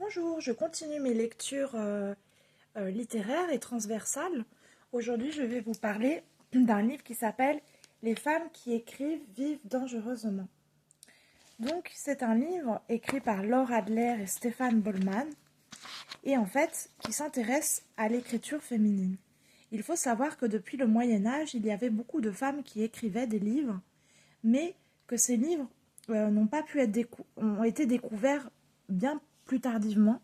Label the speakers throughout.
Speaker 1: Bonjour, je continue mes lectures littéraires et transversales. Aujourd'hui, je vais vous parler d'un livre qui s'appelle Les femmes qui écrivent vivent dangereusement. Donc, c'est un livre écrit par Laura Adler et Stéphane Bollmann et en fait, qui s'intéresse à l'écriture féminine. Il faut savoir que depuis le Moyen Âge, il y avait beaucoup de femmes qui écrivaient des livres, mais que ces livres n'ont pas pu être ont été découverts bien plus tardivement,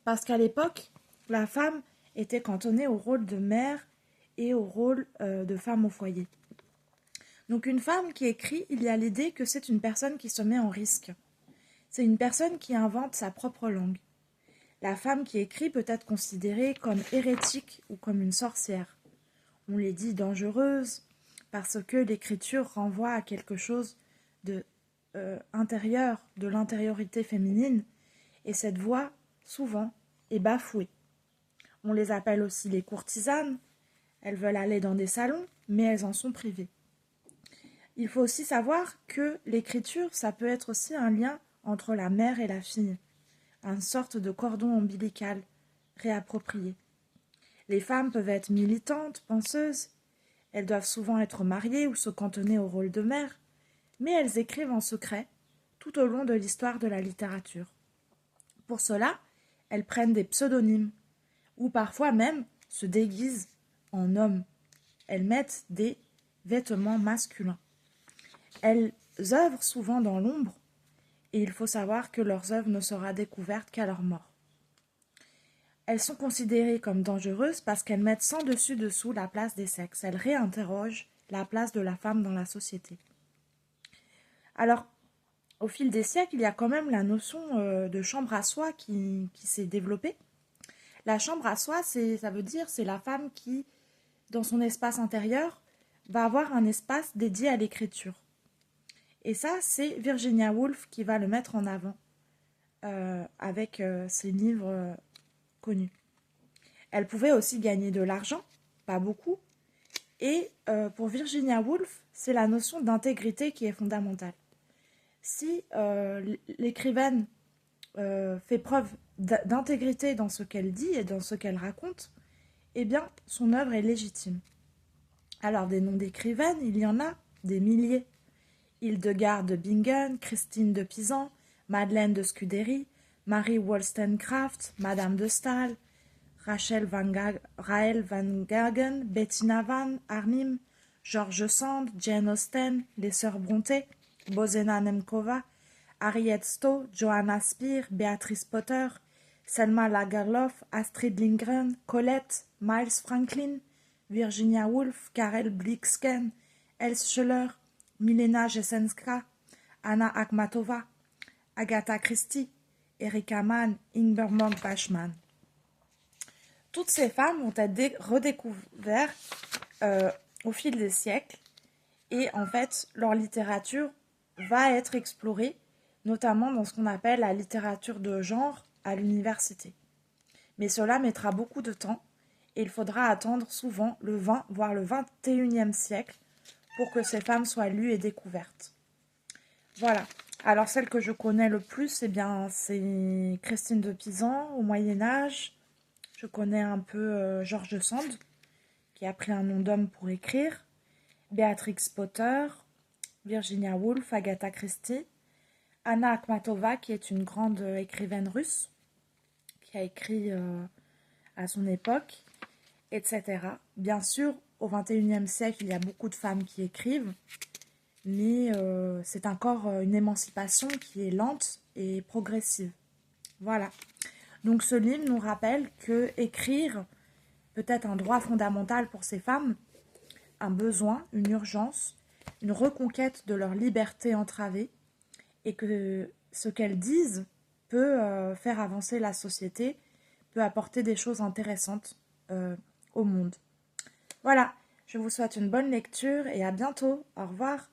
Speaker 1: parce qu'à l'époque, la femme était cantonnée au rôle de mère et au rôle de femme au foyer. Donc une femme qui écrit, il y a l'idée que c'est une personne qui se met en risque. C'est une personne qui invente sa propre langue. La femme qui écrit peut être considérée comme hérétique ou comme une sorcière. On les dit dangereuses parce que l'écriture renvoie à quelque chose de intérieur, de l'intériorité féminine, et cette voix, souvent, est bafouée. On les appelle aussi les courtisanes. Elles veulent aller dans des salons, mais elles en sont privées. Il faut aussi savoir que l'écriture, ça peut être aussi un lien entre la mère et la fille, une sorte de cordon ombilical réapproprié. Les femmes peuvent être militantes, penseuses, elles doivent souvent être mariées ou se cantonner au rôle de mère, mais elles écrivent en secret tout au long de l'histoire de la littérature. Pour cela, elles prennent des pseudonymes, ou parfois même se déguisent en hommes. Elles mettent des vêtements masculins. Elles œuvrent souvent dans l'ombre, et il faut savoir que leurs œuvres ne seront découvertes qu'à leur mort. Elles sont considérées comme dangereuses parce qu'elles mettent sans dessus-dessous la place des sexes. Elles réinterrogent la place de la femme dans la société. Alors, au fil des siècles, il y a quand même la notion de chambre à soi qui s'est développée. La chambre à soi, ça veut dire c'est la femme qui, dans son espace intérieur, va avoir un espace dédié à l'écriture. Et ça, c'est Virginia Woolf qui va le mettre en avant avec ses livres connus. Elle pouvait aussi gagner de l'argent, pas beaucoup. Et pour Virginia Woolf, c'est la notion d'intégrité qui est fondamentale. Si l'écrivaine fait preuve d'intégrité dans ce qu'elle dit et dans ce qu'elle raconte, eh bien, son œuvre est légitime. Alors, des noms d'écrivaines, il y en a des milliers. Hildegarde de Bingen, Christine de Pisan, Madeleine de Scudéry, Marie Wollstonecraft, Madame de Staël, Raël van Gagen, Bettina van Arnim, George Sand, Jane Austen, les sœurs Brontë, Božena Němcová, Harriet Stowe, Johanna Spear, Beatrice Potter, Selma Lagerlöf, Astrid Lindgren, Colette, Miles Franklin, Virginia Woolf, Karel Blixen, Else Schiller, Milena Jesenska, Anna Akhmatova, Agatha Christie, Erika Mann, Ingeborg Bachmann. Toutes ces femmes vont être redécouvertes au fil des siècles et en fait leur littérature va être explorée, notamment dans ce qu'on appelle la littérature de genre à l'université. Mais cela mettra beaucoup de temps et il faudra attendre souvent le 20 voire le 21e siècle pour que ces femmes soient lues et découvertes. Voilà. Alors celle que je connais le plus, c'est Christine de Pisan au Moyen-Âge. Je connais un peu George Sand, qui a pris un nom d'homme pour écrire, Beatrix Potter, Virginia Woolf, Agatha Christie, Anna Akhmatova, qui est une grande écrivaine russe, qui a écrit à son époque, etc. Bien sûr, au XXIe siècle, il y a beaucoup de femmes qui écrivent, mais c'est encore une émancipation qui est lente et progressive. Voilà. Donc ce livre nous rappelle que écrire peut être un droit fondamental pour ces femmes, un besoin, une urgence, une reconquête de leur liberté entravée, et que ce qu'elles disent peut faire avancer la société, peut apporter des choses intéressantes au monde. Voilà, je vous souhaite une bonne lecture et à bientôt. Au revoir.